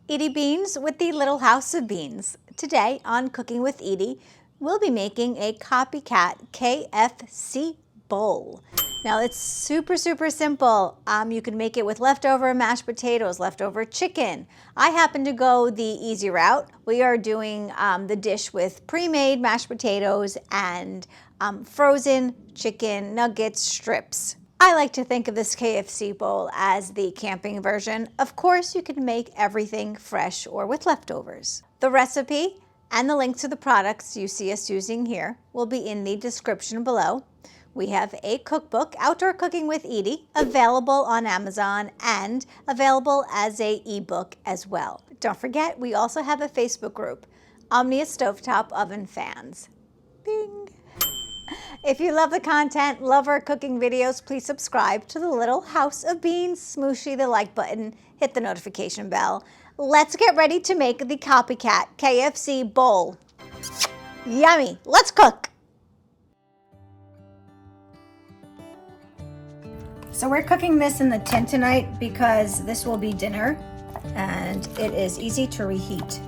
Edie Beans with the Little House of Beans. Today on Cooking with Edie, we'll be making a Copycat KFC bowl. Now it's super simple. You can make it with leftover mashed potatoes, leftover chicken. I happen to go the easy route. We are doing the dish with pre-made mashed potatoes and frozen chicken nuggets strips. I like to think of this KFC bowl as the camping version. Of course, you can make everything fresh or with leftovers. The recipe and the link to the products you see us using here will be in the description below. We have a cookbook, Outdoor Cooking with Edie, available on Amazon and available as an ebook as well. Don't forget, we also have a Facebook group, Omnia Stovetop Oven Fans. Bing! If you love the content, love our cooking videos, please subscribe to the Little House of Beans, smooshy the like button, hit the notification bell. Let's get ready to make the Copycat KFC bowl. Yummy, let's cook. So we're cooking this in the tin tonight because this will be dinner and it is easy to reheat.